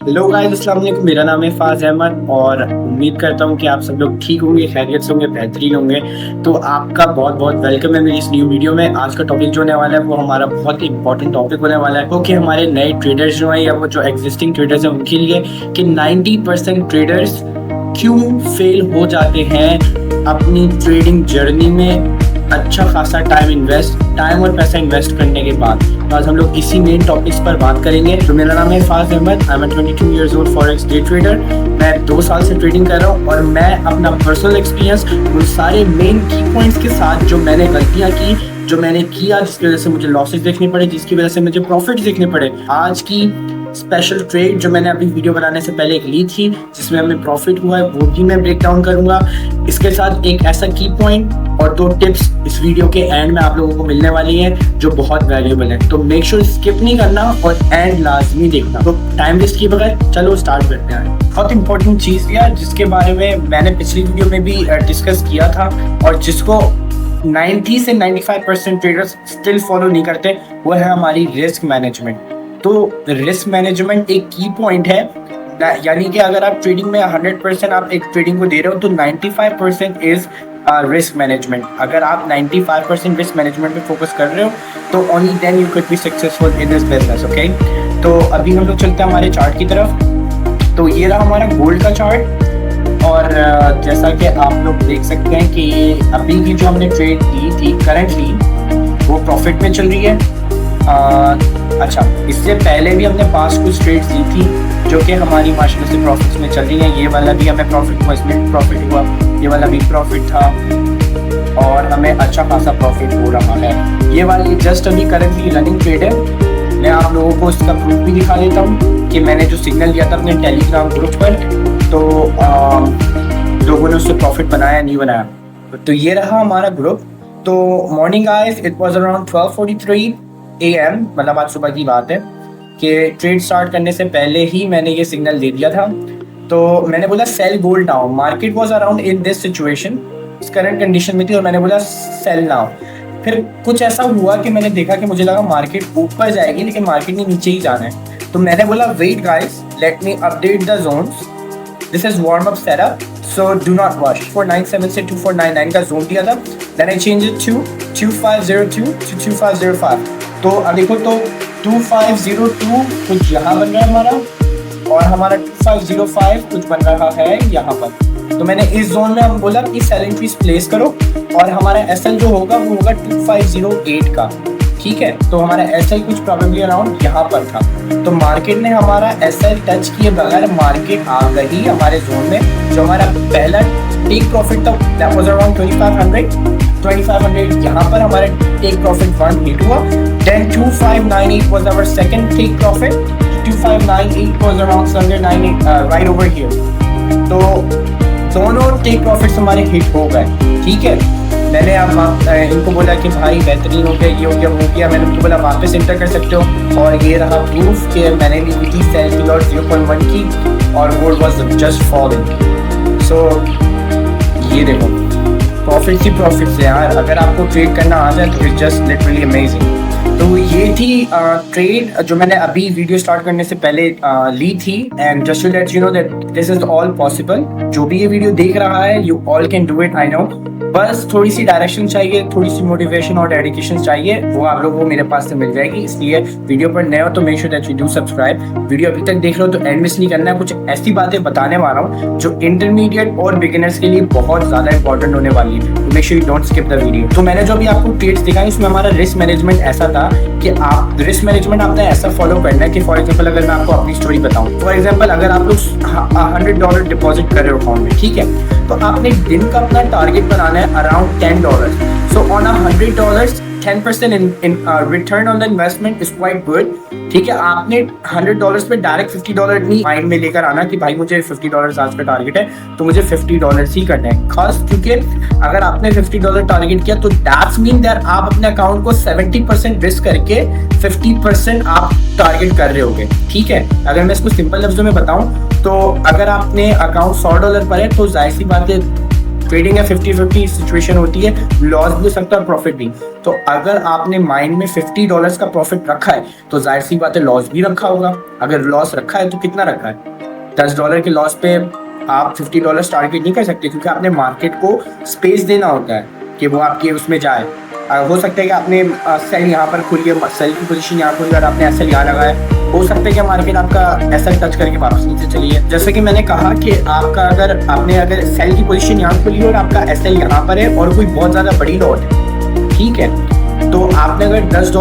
Hello guys, अस्सलाम वालेकुम। मेरा नाम है फाज अहमद और उम्मीद करता हूँ कि आप सब लोग ठीक होंगे, खैरियत से होंगे, बेहतरीन होंगे। तो आपका बहुत बहुत वेलकम है मेरी इस न्यू वीडियो में। आज का टॉपिक जो होने वाला है वो हमारा बहुत ही इंपॉर्टेंट टॉपिक होने वाला है, क्योंकि हमारे नए ट्रेडर्स जो हैं या वो जो एग्जिस्टिंग ट्रेडर्स हैं उनके लिए कि 90% ट्रेडर्स क्यों फेल हो जाते हैं अपनी ट्रेडिंग जर्नी में अच्छा खासा टाइम और पैसा इन्वेस्ट करने के बाद। तो आज हम लोग इसी मेन टॉपिक्स पर बात करेंगे। तो मेरा नाम है Faaz Ahmed, I am 22 years old forex day trader. मैं 2 साल से ट्रेडिंग कर रहा हूँ और मैं अपना पर्सनल एक्सपीरियंस उन सारे मेन की पॉइंट्स के साथ जो मैंने गलतियाँ की, जो मैंने किया, जिसकी वजह से मुझे लॉसेस देखने पड़े, जिसकी वजह से मुझे प्रॉफिट देखने पड़े, आज की स्पेशल ट्रेड जो मैंने अभी वीडियो बनाने से पहले एक ली थी जिसमें हमें प्रॉफिट हुआ है वो भी मैं ब्रेक डाउन करूंगा। इसके साथ एक ऐसा की पॉइंट और 2 टिप्स इस वीडियो के एंड में आप लोगों को मिलने वाली है जो बहुत वैल्यूएबल है। तो मेक श्योर स्किप नहीं करना और एंड लाजमी देखना। तो टाइम वेस्ट किए बगैर चलो स्टार्ट करते हैं। बहुत इंपॉर्टेंट चीज यार जिसके बारे में मैंने पिछली वीडियो में भी डिस्कस किया था और जिसको 90 से 95% ट्रेडर्स स्टिल फॉलो नहीं करते, वो है हमारी रिस्क मैनेजमेंट। तो रिस्क मैनेजमेंट एक की पॉइंट है, यानी कि अगर आप ट्रेडिंग में 100% आप एक ट्रेडिंग को दे रहे हो तो 95% इज रिस्क मैनेजमेंट। अगर आप 95% रिस्क मैनेजमेंट पे फोकस कर रहे हो तो only then you could be successful in this business. Okay, तो अभी हम लोग चलते हैं हमारे चार्ट की तरफ। तो ये रहा हमारा गोल्ड का चार्ट और जैसा कि आप लोग देख सकते हैं कि अभी की जो हमने ट्रेड की थी करंटली वो प्रॉफिट में चल रही है। अच्छा, इससे पहले भी हमने पास कुछ ट्रेड्स दी थी जो कि हमारी माशाल्लाह से प्रॉफिट्स में चल रही है। ये वाला भी हमें प्रॉफिट हुआ, इसमें भी प्रॉफिट हुआ, ये वाला भी प्रॉफिट था और हमें अच्छा खासा प्रॉफिट हो रहा है। ये वाली जस्ट अभी करंटली रनिंग ट्रेड है। मैं आप लोगों को इसका प्रूफ भी दिखा देता हूँ कि मैंने जो सिग्नल दिया था अपने टेलीग्राम ग्रुप पर, तो लोगों ने उससे प्रॉफिट बनाया नहीं बनाया। तो ये रहा हमारा ग्रुप। तो morning guys, it was around 12:43 AM, मतलब आज सुबह की बात है कि ट्रेड स्टार्ट करने से पहले ही मैंने ये सिग्नल दे दिया था। तो मैंने बोला cell gold now. Market was around in this situation, इस करंट कंडीशन में थी और मैंने बोला सेल नाउ। फिर कुछ ऐसा हुआ कि मैंने देखा कि मुझे लगा मार्केट ऊपर जाएगी लेकिन मार्केट ने नीचे ही जाना है। तो मैंने बोला wait guys, let me update the zones, this is warm up setup, so do not rush. 497 से 2499 का जोन दिया था, then I change it to 2502 to 2505। तो अब देखो, तो 2502 कुछ यहाँ बन रहा है हमारा और हमारा 2505 कुछ बन रहा है यहाँ पर। तो मैंने इस जोन में हम बोला कि सेल एंट्रीज प्लेस करो और हमारा एसएल जो होगा वो होगा 2508 का। ठीक है, तो हमारा एसएल कुछ प्रोबेबली अराउंड यहाँ पर था। तो मार्केट ने हमारा एसएल टच किए बगैर मार्केट आ गई हमारे जोन में। जो हमारा पहला टेक प्रॉफिट था दैट वाज अराउंड 2500 यहाँ पर हमारा टेक प्रॉफिट 1 हिट हुआ। Then 2598 was our second take profit, 2598 was around 798 right over here. तो दोनों टेक प्रॉफिट्स हमारे हिट हो गए। ठीक है, मैंने अब इनको बोला कि भाई बेहतरीन हो गया, ये हो गया, वो किया। मैंने उनको बोला वापस इंटर कर सकते हो और ये रहा प्रूफ कि मैंने ली थी सेल की लॉट 0.1 की और गोल्ड वाज जस्ट फॉलिंग। सो ये देखो, प्रॉफिट्स ही प्रॉफिट्स है यार। अगर आपको ट्रेड करना आ जाए तो इट्स जस्ट लिटरली अमेजिंग। तो ये थी ट्रेड जो मैंने अभी वीडियो स्टार्ट करने से पहले ली थी। And just to let you know that this is all possible. जो भी ये वीडियो देख रहा है, you all can do it, I know. बस थोड़ी सी डायरेक्शन चाहिए, थोड़ी सी मोटिवेशन और डेडिकेशन चाहिए, वो आप लोगों को मेरे पास से मिल जाएगी। इसलिए वीडियो पर नए हो तो make sure that you do subscribe. Video अभी तक देख रहे हो तो एंड मिस नहीं करना है। कुछ ऐसी बातें बताने वाला हूँ जो इंटरमीडिएट और बिगिनर्स के लिए बहुत ज्यादा इंपॉर्टेंट होने वाली है। तो make sure you don't skip the video. तो मैंने जो अभी आपको ट्रेड्स दिखाई इसमें हमारा रिस्क मैनेजमेंट ऐसा था कि आप रिस्क मैनेजमेंट आपने ऐसा फॉलो करना है कि फॉर एग्जांपल अगर मैं आपको अपनी स्टोरी बताऊं, फॉर एग्जांपल अगर आप लोग $100 डिपॉजिट कर रहे हो अकाउंट में, ठीक है, तो आपने दिन का अपना टारगेट बनाना है around $10। So on $100 10% in return on the investment is quite good। ठीक है, आपने $100 पे डायरेक्ट $50 नहीं माइंड में लेकर आना कि भाई मुझे $50 आज का टारगेट है तो मुझे $50 ही करना है। खास क्योंकि अगर आपने $50 टारगेट किया तो दैट्स मीन दैट आप अपने अकाउंट को 70% रिस्क करके 50% आप टारगेट कर रहे होगे। ठीक है, अगर मैं इसको सिंपल लफ्जों में बताऊं तो अगर आपने अकाउंट $100 पर है तो जाहिर सी बात है ट्रेडिंग है 50-50 सिचुएशन होती है, लॉस भी हो सकता है प्रॉफिट भी। तो अगर आपने माइंड में $50 का प्रॉफिट रखा है तो जाहिर सी बात है लॉस भी रखा होगा। अगर लॉस रखा है तो कितना रखा है? $10 के लॉस पे आप $50 टारगेट नहीं कर सकते, क्योंकि आपने मार्केट को स्पेस देना होता है कि वो आपके उसमें जाए। हो सकता है कि आपने सेल यहाँ पर खुली है, सेल की पोजीशन यहाँ खुली और आपने एसएल यहाँ लगाया, हो सकता है कि मार्केट आपका एसएल टच करके वापस नीचे चली है। जैसे कि मैंने कहा कि आपका अगर सेल की पोजीशन यहाँ खुली है और आपका एसएल यहाँ पर है और कोई बहुत ज़्यादा बड़ी लॉट है, ठीक है, तो आपने अगर $10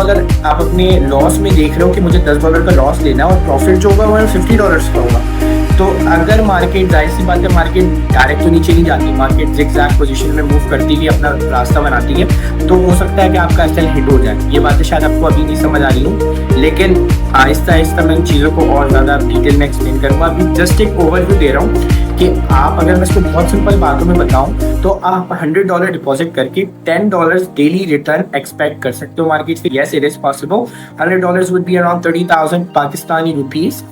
आप अपने लॉस में देख रहे हो कि मुझे $10 का लॉस लेना है और प्रॉफिट जो होगा वो $50 का होगा, तो अगर मार्केट जाहिर सी बात है मार्केट डायरेक्ट तो नीचे नहीं जाती, मार्केट ज़िगज़ैग पोजीशन में मूव करती हुई अपना रास्ता बनाती है, तो हो सकता है कि आपका एसएल हिट हो जाए। ये बातें शायद आपको अभी नहीं समझ आ रही हूँ, लेकिन आहिस्ता आहिस्ता मैं इन चीज़ों को और ज़्यादा डिटेल में एक्सप्लेन करूँगा। अभी जस्ट एक ओवरव्यू दे रहा हूँ कि आप अगर मैं इसको बहुत सिंपल बातों में बताऊँ तो आप $100 डिपॉजिट करके $10 डेली रिटर्न एक्सपेक्ट कर सकते हो मार्केट से। Yes, it is possible. $100 would be around 30,000 Pakistani rupees,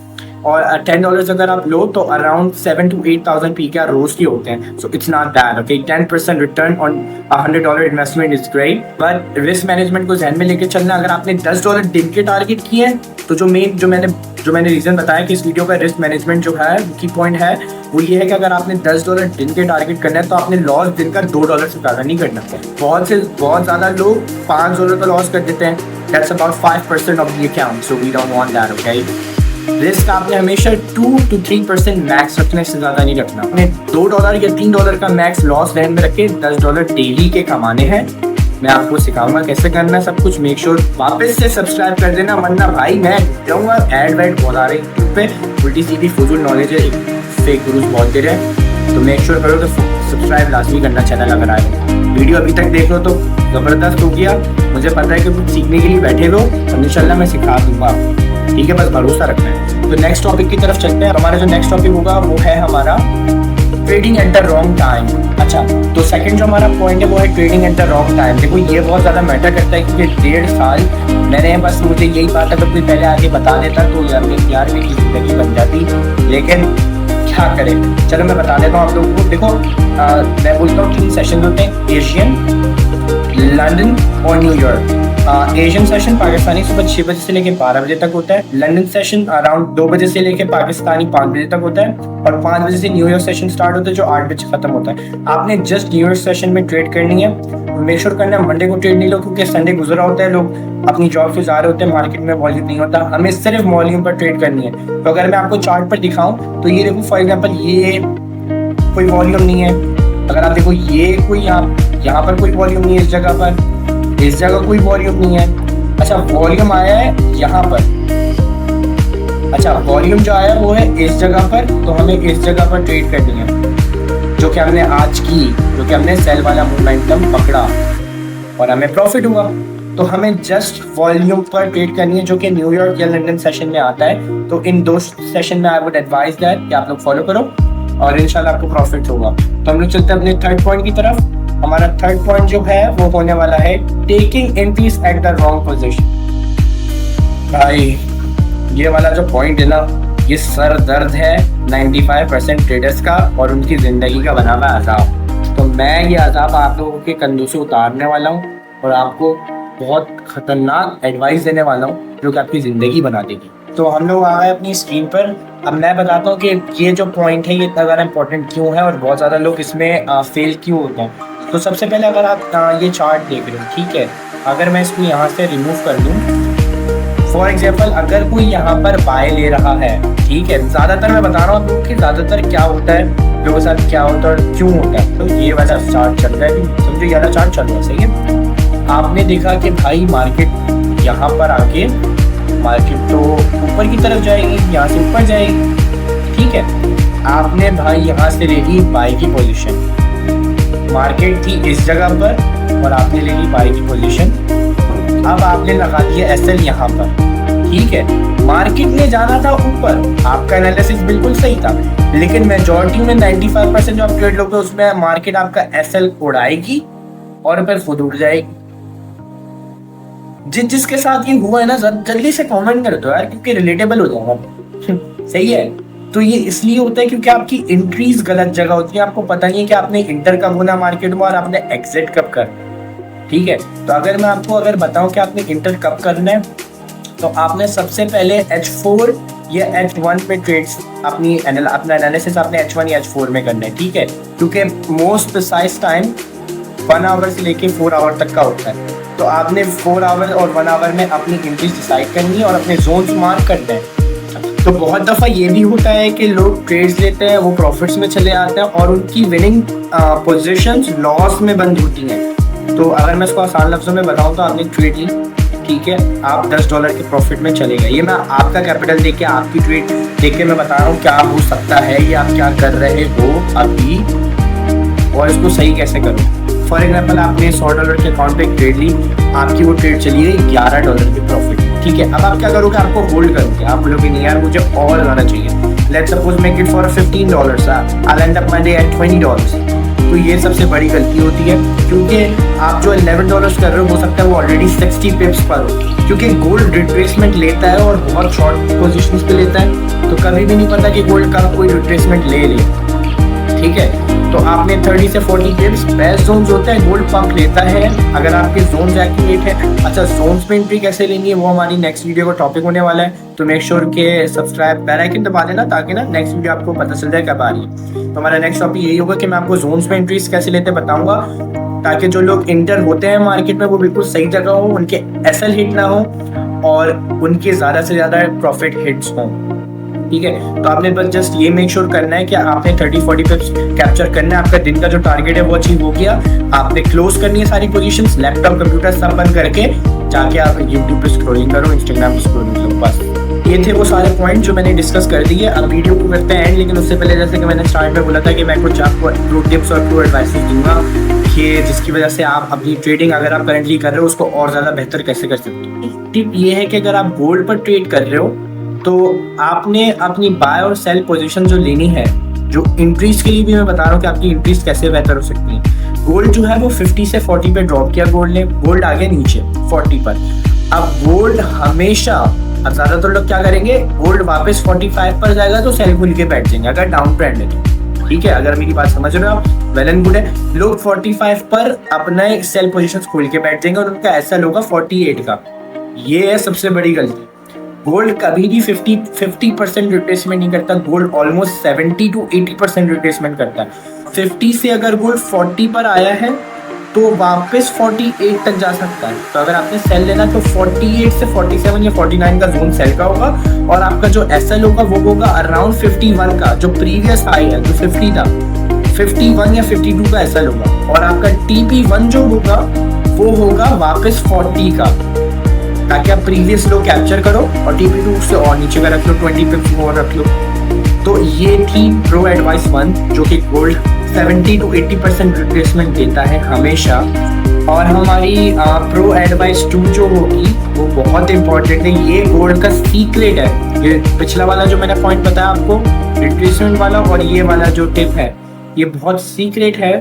और $10 अगर आप लो तो अराउंड 7,000 to 8,000 पीके रोज के होते हैं। So it's not bad, okay. 10% return on $100 investment is great, but risk management को ध्यान में लेकर चलना। अगर आपने $10 दिन के टारगेट किए हैं तो जो मैंने रीजन बताया कि इस वीडियो का रिस्क मैनेजमेंट जो है की पॉइंट है वो ये है कि अगर आपने $10 दिन के टारगेट करना है तो आपने लॉस दिन का $2 से ज़्यादा नहीं करना। बहुत ज़्यादा लोग $5 का लॉस कर देते हैं। That's about 5% of the account, so we don't want that, okay. Risk आपने हमेशा 2 to 3% मैक्स रखने से ज़्यादा नहीं रखना। आपने $2 या $3 का मैक्स लॉस ध्यान में रखे, $10 डेली के कमाने हैं। मैं आपको सिखाऊंगा कैसे करना है सब कुछ। मेक श्योर वापस से सब्सक्राइब कर देना, वरना भाई मैं जाऊँगा ऐड वैड बहुत आ रही यूट्यूब पे, उल्टी सीधी फजूल नॉलेज है, फेक गुरुज बोलते रहे। तो मेक श्योर करो तो सब्सक्राइब लाजमी करना चैनल अगर आए। वीडियो अभी तक देख लो तो ज़बरदस्त हो गया। मुझे पता है कि कुछ सीखने के लिए बैठे हो, तो इंशाल्लाह मैं सिखा दूंगा, ठीक है, बस भरोसा रखना है। तो नेक्स्ट टॉपिक की तरफ चलते हैं। हमारा जो नेक्स्ट टॉपिक होगा वो है हमारा trading at the wrong time. अच्छा, तो सेकंड जो हमारा पॉइंट है वो है trading at the wrong time. देखो ये बहुत ज़्यादा मैटर करता है, क्योंकि 1.5 साल मैंने बस मुझे यही बात अगर कोई पहले आके बता देता तो यार मेरी ज़िंदगी बन जाती, लेकिन क्या करें। चलो मैं बता देता हूँ आप लोगों को। देखो मैं बोलता हूँ 3 सेशन होते हैं, एशियन, लंदन और न्यूयॉर्क। एशियन सेशन पाकिस्तानी सुबह 6 बजे से लेकर 12 बजे तक होता है। लंदन सेशन अराउंड 2 बजे से लेकर पाकिस्तानी 5 बजे तक होता है, और 5 बजे से न्यूयॉर्क सेशन स्टार्ट होता है जो 8 बजे खत्म होता है। आपने जस्ट न्यूयॉर्क सेशन में ट्रेड करनी है। मेक श्योर करना है मंडे को ट्रेड नहीं लो, क्योंकि संडे गुजरा होता है, लोग अपनी जॉब से जा रहे होते हैं, मार्केट में वॉल्यूम नहीं होता। हमें सिर्फ वॉल्यूम पर ट्रेड करनी है। तो अगर मैं आपको चार्ट पर दिखाऊं तो ये देखो, फॉर एग्जाम्पल ये कोई वॉल्यूम नहीं है। अगर आप देखो ये कोई यहाँ पर कोई वॉल्यूम नहीं है, इस जगह कोई वॉल्यूम नहीं है। अच्छा, वॉल्यूम आया है यहाँ पर। अच्छा, वॉल्यूम जो आया वो है इस जगह पर, तो हमें इस जगह पर ट्रेड करनी है, जो कि हमने आज की, जो कि हमने सेल वाला मोमेंटम पकड़ा और हमें प्रॉफिट हुआ। तो हमें जस्ट वॉल्यूम पर ट्रेड करनी है, जो कि न्यूयॉर्क या लंदन सेशन में आता है। तो इन 2 सेशन में आई वुड एडवाइज दैट कि आप लोग फॉलो करो और इंशाल्लाह आपको प्रॉफिट होगा। तो हम लोग चलते हैं अपने थर्ड पॉइंट की तरफ। हमारा थर्ड पॉइंट जो है वो होने वाला है taking entries at the wrong position. भाई ये वाला जो पॉइंट है ना, ये सर दर्द है 95% ट्रेडर्स का और उनकी जिंदगी का बना हुआ अजाब। तो मैं ये अजाब आप लोगों के कंधों से उतारने वाला हूँ और आपको बहुत खतरनाक एडवाइस देने वाला हूँ जो कि आपकी ज़िंदगी बना देगी। तो हम लोग आ गए अपनी स्क्रीन पर। अब मैं बताता हूँ कि ये जो पॉइंट है ये इतना ज़्यादा इंपॉर्टेंट क्यों है और बहुत ज़्यादा लोग इसमें फेल क्यों होते हैं। तो सबसे पहले अगर आप ये चार्ट देख रहे हो, ठीक है, अगर मैं इसको यहाँ से रिमूव कर दूँ, फॉर एग्जाम्पल अगर कोई यहाँ पर बाय ले रहा है, ठीक है, ज़्यादातर मैं बता रहा हूँ कि ज़्यादातर क्या होता है, लोगों के साथ क्या होता है और क्यों होता है। तो ये वाला चार्ट चल रहा है, समझो ये वाला चार्ट चल रहा है, सही है। आपने देखा कि भाई मार्केट यहाँ पर आके मार्केट तो ऊपर की तरफ जाएगी, यहाँ से ऊपर जाएगी, ठीक है। आपने भाई यहाँ से ले ली बाय की पोजीशन, मार्केट थी इस जगह पर और आपने ले ली बाय की पोजीशन। अब आपने लगा दिया एसएल यहाँ पर, ठीक है। मार्केट ने जाना था ऊपर, आपका एनालिसिस बिल्कुल सही था, लेकिन मेजॉरिटी में 95% जो आप ट्रेड लोगे उसमें मार्केट आपका एसएल उड़ाएगी और फिर खुद उड़ जाएगी। जिसके साथ ये हुआ है ना, जल्दी से कमेंट कर दो यार, क्योंकि रिलेटेबल हो जाएगा। सही है। तो ये इसलिए होता है क्योंकि आपकी एंट्रीज गलत जगह होती है, आपको पता नहीं है कि आपने इंटर कब होना मार्केट में और आपने एग्जिट कब करना। ठीक है, तो अगर मैं आपको बताऊं कि आपने इंटर कब करना है, तो आपने सबसे पहले H4 या H1 में ट्रेड्स अपना एनालिसिस आपने H1 या H4 में करना है। ठीक है, क्योंकि मोस्ट प्रिसाइज टाइम 1 आवर से लेके 4 आवर तक का होता है। तो आपने 4 आवर और 1 आवर में अपनी एंट्रीज डिसाइड करनी है और अपने जोन्स मार्क करने हैं। तो बहुत दफ़ा ये भी होता है कि लोग ट्रेड्स लेते हैं, वो प्रॉफिट्स में चले आते हैं और उनकी विनिंग पोजीशंस लॉस में बंद होती हैं। तो अगर मैं इसको आसान लफ्ज़ों में बताऊं तो आपने ट्रेड ली, ठीक है, आप $10 के प्रॉफिट में चले गए। ये मैं आपका कैपिटल देख के, आपकी ट्रेड देख के मैं बता रहा हूँ क्या हो सकता है, ये आप क्या कर रहे हो अभी और इसको सही कैसे करो। फॉर एग्जाम्पल आपने $100 के अकाउंट पे ट्रेड ली, आपकी वो ट्रेड चली गई $11 के प्रॉफिट। ठीक है, अब आप क्या करोगे, आपको होल्ड करोगे, आप बोलोगे नहीं यार मुझे और ज़्यादा चाहिए। Let's suppose make it for $15, I and up my day at $20। तो ये सबसे बड़ी गलती होती है, क्योंकि आप जो $11 कर रहे हो सकता है वो ऑलरेडी 60 पिप्स पर हो, क्योंकि गोल्ड रिट्रेसमेंट लेता है और बहुत शॉर्ट पोजीशंस पे लेता है। तो कभी भी नहीं पता कि गोल्ड कब कोई रिट्रेसमेंट ले ले। ठीक है, तो आपने 30 से 40 पिप्स बेस्ट जोन्स होते हैं, गोल्ड पंप लेता है अगर आपके जोन्स एक्यूरेट है। अच्छा, जोन्स में एंट्री कैसे लेनी है वो हमारी नेक्स्ट वीडियो का टॉपिक होने वाला है, तो मेक श्योर के सब्सक्राइब बेल आइकन दबा देना ताकि ना नेक्स्ट वीडियो आपको पता चल जाए कब आ रही है। तो हमारा नेक्स्ट टॉपिक यही होगा कि मैं आपको जोन्स में एंट्रीज कैसे लेते बताऊंगा, ताकि जो लोग इंटर होते हैं मार्केट में वो बिल्कुल सही जगह हो, उनके एसएल हिट ना हो और उनके ज़्यादा से ज़्यादा प्रॉफिट हिट्स हों। ठीक है, तो आपने बस जस्ट ये मेक श्योर करना है कि आपने 30-40 पिप्स कैप्चर करना है, आपका दिन का जो टारगेट है वो अचीव हो गया, आपने क्लोज करनी है सारी पोजीशंस, लैपटॉप कंप्यूटर सब बंद करके जाके आप यूट्यूब पे स्क्रॉलिंग करो, इंस्टाग्राम पे स्क्रॉलिंग करो। बस ये थे वो सारे पॉइंट जो मैंने डिस्कस कर दिए। अब वीडियो को करते हैं एंड, लेकिन उससे पहले जैसे कि मैंने स्टार्ट में बोला था कि मैं कुछ आपको प्रो टिप्स और प्रो एडवाइसेस दूंगा कि जिसकी वजह से आप अपनी ट्रेडिंग अगर आप करेंटली कर रहे हो उसको और ज़्यादा बेहतर कैसे कर सकते हो। टिप ये है कि अगर आप गोल्ड पर ट्रेड कर रहे हो तो आपने अपनी बाय और सेल पोजीशन जो लेनी है, जो इंक्रीज के लिए भी मैं बता रहा हूँ कि आपकी इंक्रीज कैसे बेहतर हो सकती है। गोल्ड जो है वो 50 से 40 पे ड्रॉप किया गोल्ड ने, गोल्ड आ गया नीचे 40 पर। अब गोल्ड हमेशा, अब ज़्यादातर लोग क्या करेंगे, गोल्ड वापस 45 पर जाएगा तो सेल खुल के बैठ जाएंगे अगर डाउन ट्रेंड है तो। ठीक है, अगर मेरी बात समझ रहे हो आप, वेल एंड गुड है। लोग 45 पर अपना सेल पोजीशन खोल के बैठ जाएंगे और उनका एसएल होगा 48 का। ये है सबसे बड़ी गलती। गोल्ड कभी भी 50% रिट्रेसमेंट नहीं करता, गोल्ड ऑलमोस्ट 70 to 80% रिट्रेसमेंट करता है। 50 से अगर गोल्ड 40 पर आया है तो वापस 48 तक जा सकता है। तो अगर आपने सेल लेना तो 48 से 47 या 49 का जोन सेल का होगा और आपका जो एसएल होगा वो होगा अराउंड 51 का, जो प्रीवियस हाई है जो 50 था, 51 या 52 का एसएल होगा और आपका TP1 जो होगा वो होगा वापस 40 का, ताकि आप प्रीवियस लो कैप्चर करो और TP2 से और नीचे का रख लो, 20 पिप्स और रख लो। तो ये थी प्रो एडवाइस 1 जो कि गोल्ड 70 to 80% रिप्लेसमेंट देता है हमेशा। और हमारी प्रो एडवाइस 2 जो होगी वो बहुत इंपॉर्टेंट है, ये गोल्ड का सीक्रेट है। ये पिछला वाला जो मैंने पॉइंट बताया आपको रिप्लेसमेंट वाला और ये वाला जो टिप है ये बहुत सीक्रेट है।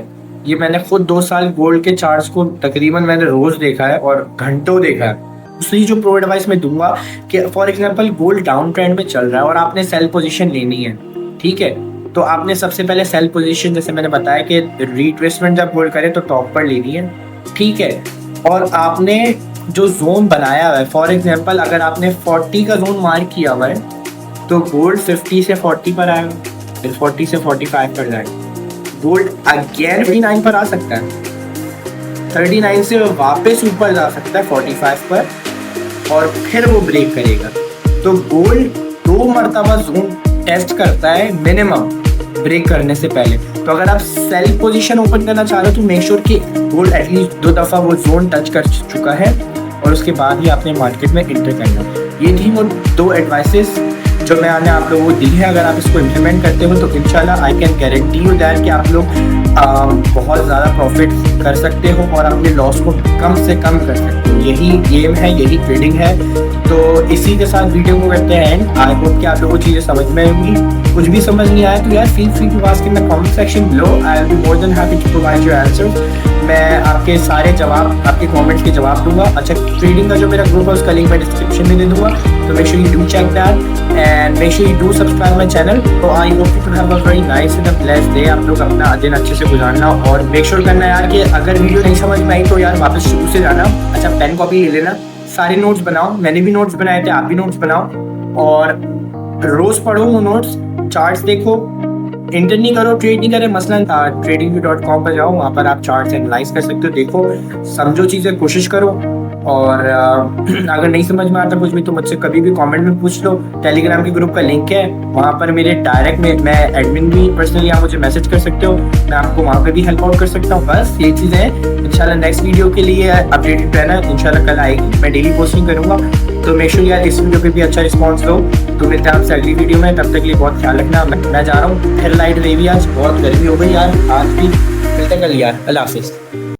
ये मैंने खुद 2 साल गोल्ड के चार्ट्स को तकरीबन मैंने रोज देखा है और घंटों देखा है। दूसरी जो प्रो एडवाइस मैं दूंगा कि for example gold down trend में चल रहा है और आपने सेल पोजीशन लेनी है, ठीक है, तो आपने सबसे पहले सेल पोजीशन, जैसे मैंने बताया कि रिट्रेसमेंट जब गोल्ड करे तो टॉप पर लेनी है, ठीक है। और आपने जो जोन बनाया हुआ है, फॉर एग्जांपल अगर आपने 40 का जोन मार्क किया हुआ है तो गोल्ड 50 से 40 पर आएगा, फिर 40 से 45 पर जाएगा, गोल्ड अगेन 39 पर आ सकता है, 39 से वापस ऊपर जा सकता है 45 पर और फिर वो ब्रेक करेगा। तो गोल्ड 2 मरतबा जोन टेस्ट करता है मिनिमम ब्रेक करने से पहले। तो अगर आप सेल पोजीशन ओपन करना चाह रहे हो तो मेक श्योर कि गोल्ड एटलीस्ट 2 दफ़ा वो जोन टच कर चुका है और उसके बाद ही आपने मार्केट में एंटर करना। ये थी वो 2 एडवाइसेस जो मैंने आप लोगों को दी है। अगर आप इसको इम्प्लीमेंट करते हो तो इंशाल्लाह I can guarantee you that कि आप लोग बहुत ज़्यादा प्रॉफिट कर सकते हो और अपने लॉस को कम से कम कर सकते हो। यही गेम है, यही ट्रेडिंग है। तो इसी के साथ वीडियो को करते हैं एंड। आई होप कि आप लोगों को चीज़ें समझ में आएंगी। कुछ भी समझ नहीं आया तो यार feel free to ask in the comment section below. I will be more than happy to provide your answers. मैं आपके सारे जवाब, आपके कमेंट्स के जवाब दूंगा। अच्छा, ट्रेडिंग का जो मेरा ग्रुप है उसका लिंक मैं डिस्क्रिप्शन में दे दूंगा, तो make sure you do check that and make sure you do subscribe my channel. तो I hope you have a very nice and a blessed day. आप लोग अपना दिन अच्छे से गुजारना और मेक श्योर करना यार कि अगर वीडियो नहीं समझ में आई तो यार वापस शुरू से जाना। अच्छा, पेन कॉपी ले लेना, सारे नोट्स बनाओ। मैंने भी नोट्स बनाए थे, आप भी नोट्स बनाओ और रोज पढ़ो वो नोट्स, चार्ट्स देखो। इंटर नहीं करो, ट्रेड नहीं करे, मसलन trading.com पर जाओ, वहाँ पर आप चार्ट्स एनालाइज कर सकते हो। देखो, समझो चीज़ें, कोशिश करो। और अगर नहीं समझ में आता कुछ भी तो मुझसे कभी भी कमेंट में पूछ लो। टेलीग्राम के ग्रुप का लिंक है, वहाँ पर मेरे डायरेक्ट में मैं एडमिन भी पर्सनली आप मुझे मैसेज कर सकते हो, मैं आपको वहाँ पे भी हेल्प आउट कर सकता हूँ। बस ये चीज़ें हैं। इंशाल्लाह नेक्स्ट वीडियो के लिए अपडेटेड रहना, इंशाल्लाह कल आएगी, मैं डेली पोस्टिंग करूँगा। तो मेक श्योर यार इस वीडियो पे भी अच्छा रिस्पॉन्स दो। तो मिलते हैं आपसे अगली वीडियो में, तब तक के लिए बहुत ख्याल रखना। मैं जा रहा हूँ, फिर लाइट रहेगी, आज बहुत गर्मी हो गई यार, आज भी। मिलते हैं कल यार, अल्लाह हाफिज़।